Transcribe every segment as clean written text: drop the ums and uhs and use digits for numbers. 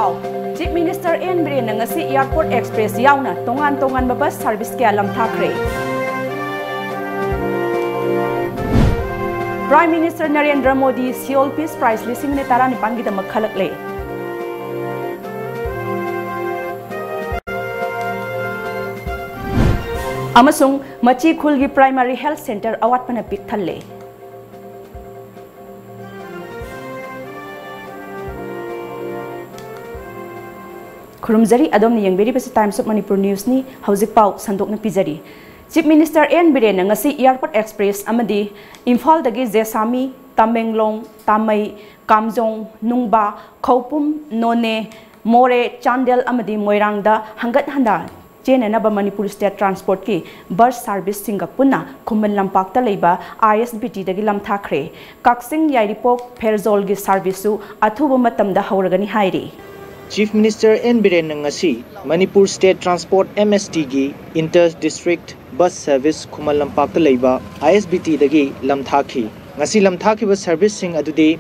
pau Chief Minister N Biren ngasi Airport Express yauna tongan bus service kaya lamthakre. Prime Minister Narendra Modi Seoul Peace Prize lising ni tara ni panggita magkhalakle. Amasung Machi Khulgi Primary Health Center awat panapik thalle. Khurumjari adom ni yangberi pasi Times of Manipur News ni hauzik pau sandok na pizari. Chief Minister N Biren ngasi Airport Express amadi Imphal dagi Jesami, Tamenglong, Tamai, Kamjong, Nungba, Khopum, None, More, Chandel amadi Moirangda hangat handa Jenanaba Manipur State Transport ki bus service singa punna Kumbhan Lampakta leiba ISBT dagi lamthakre. Kaksing Yairipok Perzol gi service su athuba matamda hauragani hairi. Chief Minister N Biren ngasi Manipur State Transport MST gi Inter District Bus Service Kumbhan Lampakta leiba ISBT dagi lamthaki. Ngasi lamthaki bus service sing adudi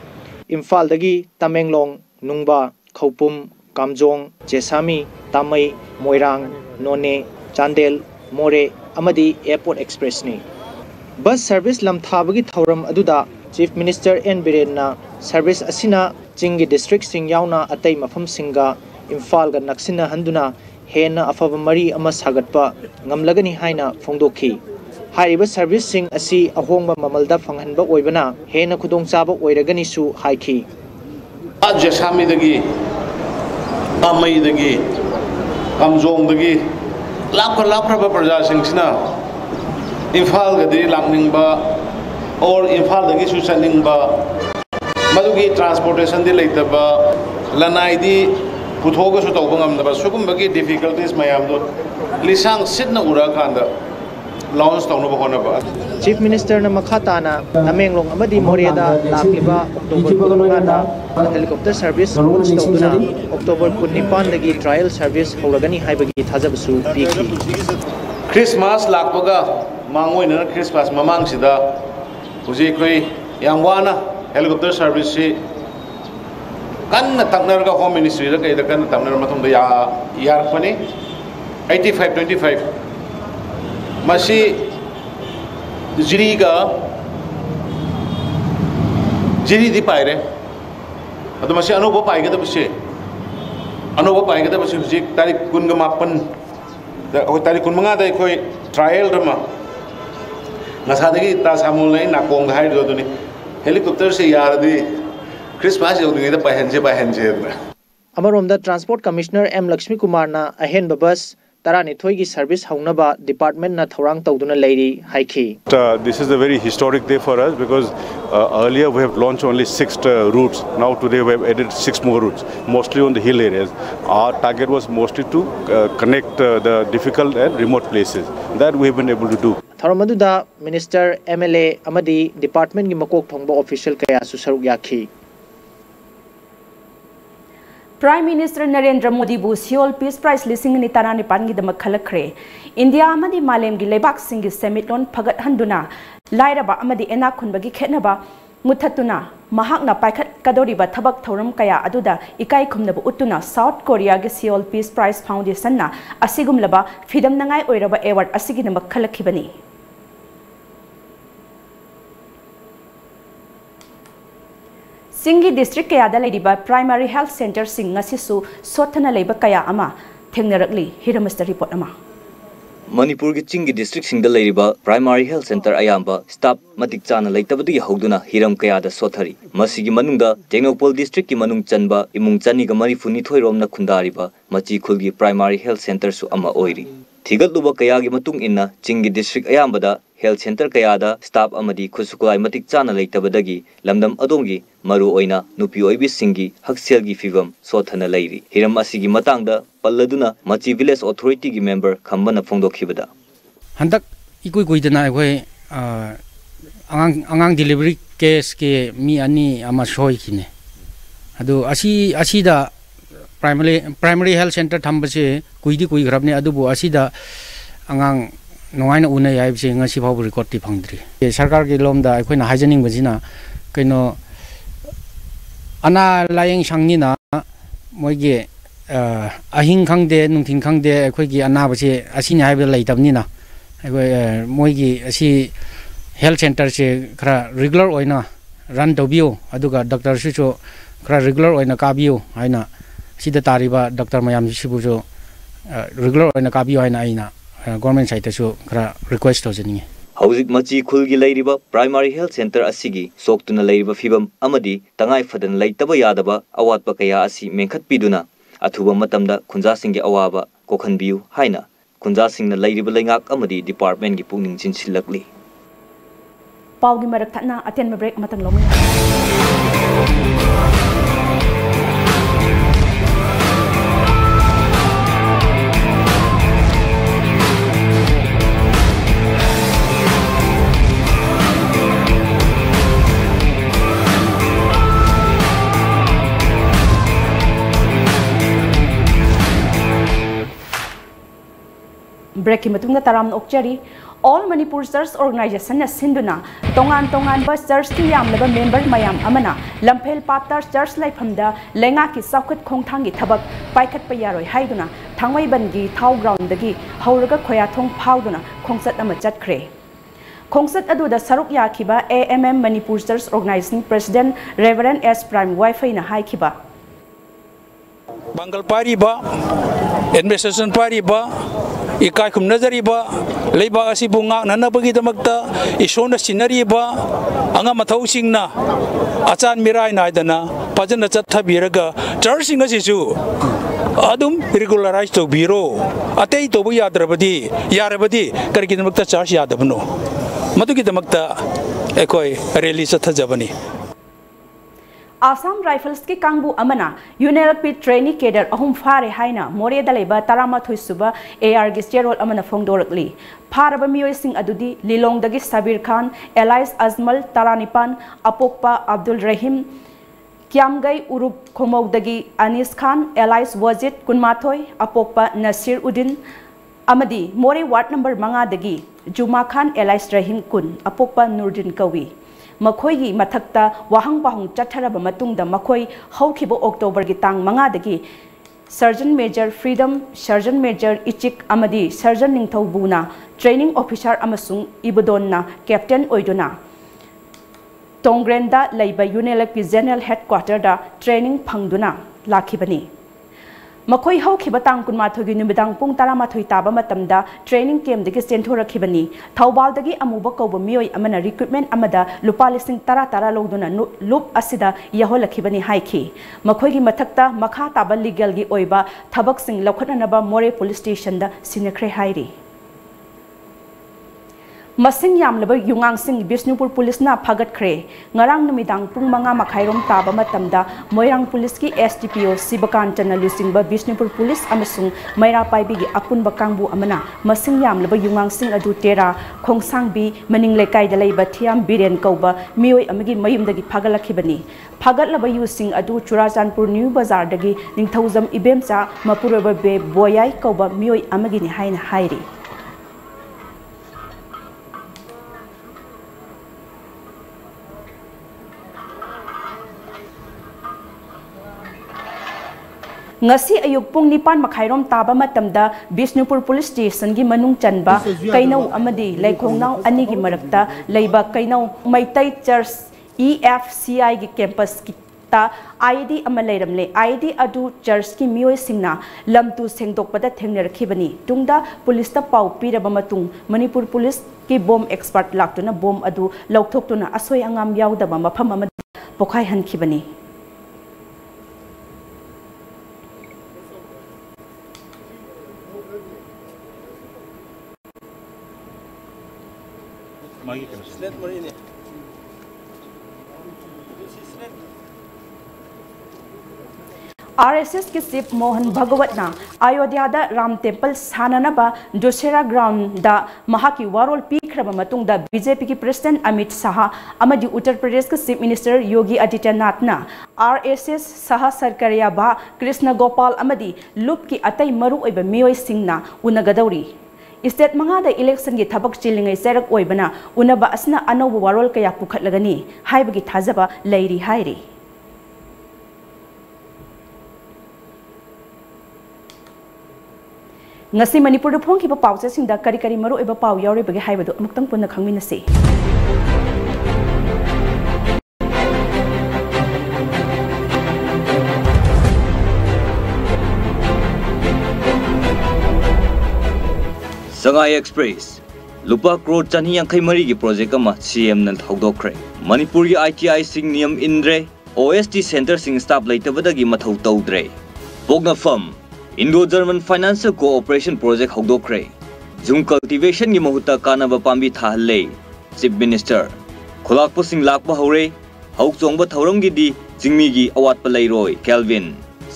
Imphal dagi Tamenglong, Nungba, Khopum, Kamjong, Jesami, Tamai, Moirang, None, Chandel, More, amadi Airport Express ni. Bus service lamthabagi thauram aduda Chief Minister N Biren na service asina Chingi district sing yauna atay mafam singa Imphal ga naksina handuna hena afaba mari ama sagatpa ngamlagani haina phongdokhi. Hairiba service sing asi ahongba mamalda phanghanba oibana hena khudongchaba oiragani su haiki. Jesami dagi Tamai dagi Kamjong dagi lakraba praja singsina Imphal ga diri lakningba or Imphal dagi su chaningba Madugi transportation di leitaba lanai di puthoga su tawba ngamdaba sugumbagi difficulties mayam do lisang sidna ura khanda launch tawna ba hona ba. Chief Minister na makhatana Tamenglong amadi Moreda lakiba October 9 helicopter service launch tawduna October 19 dagi trial service hawragani haibagi thajabasu piki. Christmas lakpaga mangoina Christmas mamang sida huji koi yangwana helicopter service si kan taknar ka Home Ministry da kaida kan taknar matung da yar pani 85-25 masi jiri di paire ado masi anuba pai ga da bisi huji tarik kun ga mapan da tarik kun manga da koi trial rama ngasadagi ta samulai nakong hai do ni helicopter se yardi Christmas yodingi da pahenje Amaromda Transport Commissioner M Lakshmi Kumar na ahen bus tarani thoi gi service haunaba department na thorang tawduna leiri haiki. This is a very historic day for us because earlier we have launched only 6 routes. Now today we have added 6 more routes, mostly on the hill areas. Our target was mostly to connect the difficult and remote places. That we have been able to do. Thoramaduda Minister MLA amadi department gi makok thongba official kaya su saruk yakhi. Prime Minister Narendra Modi bu Seoul Peace Prize lising ni tarani pangi damak khalakre. India amadi malem gi lebak singi summit lon phagat handuna lairaba amadi ena khunbagi khetnaba muthatuna mahakna paikhat kadoriba thabak thoram kaya aduda ikai khumnaba utuna South Korea gi Seoul Peace Prize Foundation na asigumlaba fidam nangai oiraba award asigi damak khalakhibani. Singi district kaya da ladiba primary health center sing ngasisu sothana leiba kaya ama thengnarakli hiramasta report ama. Manipur ki Chingi district sing da ladiba primary health center ayamba staff matik chana leitabadu yahoduna hiram kaya da sothari masigi manungda Technopol district ki manung chanba imung chani ga marifuni thoiromna khundariba machi khulgi primary health center su ama oiri thigatluba kaya gi matung inna Chingi district ayambada health center kaya da staff amadi khusuklai matik chana leitabadagi lamdam adongi maru oina nupi oibi singi hakselgi fivam sothana leiri hiram asigi matangda palladuna machi village authority gi member khambana phongdokhibada handak ikui kuidana egoi angang delivery case ke mi ani ama soi kine adu asida primary health center thambase kuidi kui grabne adubu asida angang nongaina una yaibse ngasi phabu record ti phangdri sarkar gi lomda aikoina haijaning bajina kaino ana layeng sangni na moige ahing khangde nungthin khangde akhoi gi anaba che asini haiba leitabni na akhoi moi gi asi health center che khara regular oina run dobio aduga doctor su cho khara regular oina kabio haina sida tariba doctor mayam sibu jo regular oina kabio haina aina government side su khara request hojani Hauzik machi khulgi leiriba primary health center asigi soktuna leiriba fibam amadi tangai fadan leitaba yadaba awatpa kaya asi mengkhat piduna athuba matamda khunja singge awaba kokhanbiu haina khunja singna leiriba lengak amadi department gi pungning chinsilakli Paugi marak thana aten break matang lomi break matungna taram okchari all Manipur Church organization na sinduna tongan ba church ki yamlaba member mayam amana lamphel patar church laifamda lenga ki sakhat khongthang gi thabak paikhat pa yaroi haiduna thangwai bangi thau ground dagi hauraga khoya thong phauduna khongsat ama chatkhre khongsat aduda saruk yakhiba AMM Manipur Church organization president Reverend S Prime Wi-Fi na haikhiba Bangal pariba administration pariba ikai kum nazariba leiba asi bunga nana bagi damakta isona sinariba anga mathau singna achan mirai naidana pajana chathabiraga churching asisu adum regularize to biro atei to bu yadrabadi yarabadi kargi damakta church yadabno madugi damakta ekoi rally chathajabani Assam Rifles ki kangbu amana UNLP trainee cadre ahum fare haina more dalaiba tarama thuisuba AR gi sterol amana phongdorakli pharaba miyoi sing adudi lilong dagi Sabir Khan Elias Azmal Taranipan Apokpa Abdul Rahim Kiamgai Urup Khomog dagi Anis Khan Elias Wajid Kunmathoi Apokpa Nasir Udin amadi more ward number manga dagi Juma Khan Elias Rahim Kun Apokpa Nurdin Kawi Makoigi matakta wahang pahung chatharaba matungda makoi haukibo October gi tang manga dagi Surgeon Major Freedom Surgeon Major Ichik amadi Surgeon Ningthau Buna Training Officer amasung Ibodonna Captain Oidona Tongrenda Laiba UNLP General Headquarter da training phangduna lakhibani Makoi haukiba tang kunmathogi numidang pung taramathoi taba matamda training camp dagi senthoraki Thaubal dagi amuba kauba miyoi amana recruitment amada lupa lising tara loduna loop asida yaholakibani haiki makhoigi mathakta makha taba legal gi oiba thabak sing lokhatnaba more police station da sinakre hairi Masing yamlaba yungang sing Bishnupur police na phagat khre ngarang numidang pung manga makhairom taba matamda moirang police ki SDPO Sibakantana lusingba Bishnupur police amasung maira paibi gi apunba kangbu amana masing yamlaba yungang sing adu tera khongsangbi maning lekai da leiba thiam biren kauba mioi amagi mayumdagi phagalakhibani phagatlaba yusing adu Churachandpur New Bazar dagi ningthauzam ibemcha mapuraba be boyai kauba mioi amagi ni haina hairi Ngasi ayuk pung nipan makhairom taba matamda Bishnupur Police Station gi manung chanba kainau amadi laikhongnau ani gi marakta leiba kainau Maitai Church EFCI gi campus ki ta ID amalairamle ID adu church ki mioi singna lamtu sengdokpada thengnarakibani tungda police ta pau piraba matung Manipur Police ki bomb expert laktuna bomb adu laukthokuna asoi angam yaudaba mafam amada pokhai hankibani RSS की chief Mohan भगवत ना अयोध्या दा Ram temple साननबा दोसेरा ground दा महाकी वारोल पीखरबा मतुंगदा BJP की president Amit Shah अमदी Uttar Pradesh के chief minister Yogi Adityanath ना RSS सह सरकारिया बा Krishna Gopal अमदी loop की अतई मरु ओइबा मियोय सिंगना उनगदौरी स्टेट मंगादा इलेक्शन की थबक चिलिंगै चरक ओइबना उनबा असना अनौब वारोल कया पुखटलगनी हाइबगी थाजबा Larry हाइरी ngasi Manipur da phong ki ba pau sing da kari kari maru eba pau yaure bage hai badu amuktang punna khangmin se Sangai Express Lupa crore chani yang khai mari gi project ama CM nan thaudokre Manipur gi ITI sing niam indre OST center sing staff leitabadagi mathau tawdre Bogna firm Indo-German Financial Cooperation Project Hogdokre Zoom cultivation gi mahuta kanaba pambi thahalle Chief Minister Khulakpo sing lakpa hore hauk chongba thauram gi di jingmi gi awat pa leiroi Kelvin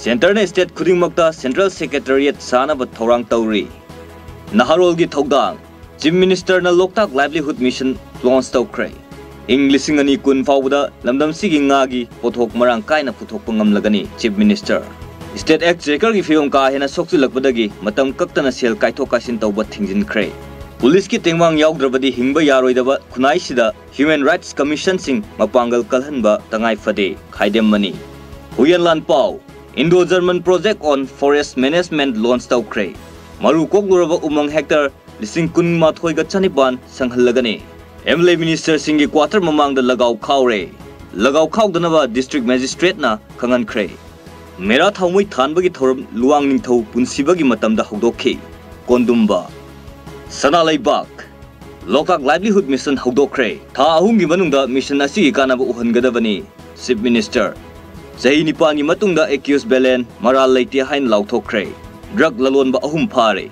Center na state khuding makta Central Secretariat sana ba thaurang tawri Naharol gi thaudang Chief Minister na Loktak Livelihood Mission launch tawkre English ngani kun fawda lamdam sigi ngagi pothok marang kaina puthok pangam lagani Chief Minister State Exchequer ki fiom ka hena soksu lakbadagi matam kaktana sel kaitho kasin tawba thingjin kre Police ki tengwang yaugdrabadi hingba yaroidaba khunai sida Human Rights Commission sing mapangal kalhanba tangai fade khaidem mani Huyanlan Pau Indo-German Project on Forest Management launch tawkre Maru kogluraba umang hectare lising kun mathoi ga chanipan sanghallagani MLA Minister Singi quarter mamang da lagaw khawre lagaw khawdanaba district magistrate na khangan kre Mera thaumui thanbagi thoram luang ningthau punsibagi matamda hogdokhi Kondumba Sana Laibak Lokak Livelihood Mission hogdokre tha ahumgi manungda mission asi kanaba uhangadabani Chief Minister Jahi nipangi matungda accused Belen Maral Leiti hain lauthokre Drug lalonba ahum phare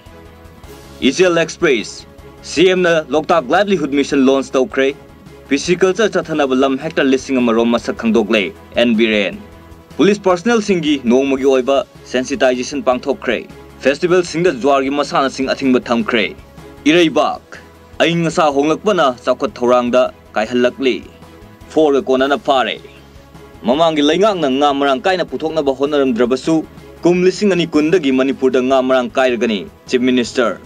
Israel Express CM na Loktak Livelihood Mission launch tawkre Pisciculture chathanaba lam hectare listing amarom masak khangdokle NBRN Police personnel singi nongmagi oiba sensitization pangthokre Festival singda jwargi masana sing athingba thamkre Ireibak aing ngasa honglakbana chawkhat thorangda kaihallakli for konana phare Mamangi laingak na nga marang kaina puthokna ba honaramdrabasu kum lising ani kundagi Manipur da nga marang kairagani Chief Minister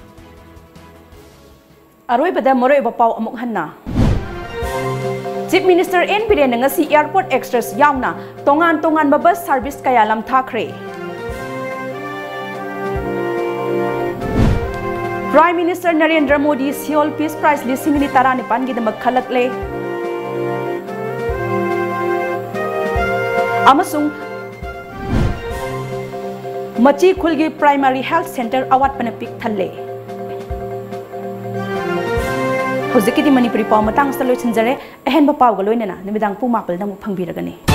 Aroi bada moroi ba pau amuk hanna Chief Minister N Biren ngasi airport extras yauna tongan bus service kaya lam thakre Prime Minister Narendra Modi Seoul Peace Prize lising ni taranipan gi damak khalakle amasung Machi Khulgi Primary Health Center awat panapik thalle Hoziki di Manipuri pau matang sa loy chinjare ahen ba pau ga loinena nimidang pung mapal na mu phangbiragani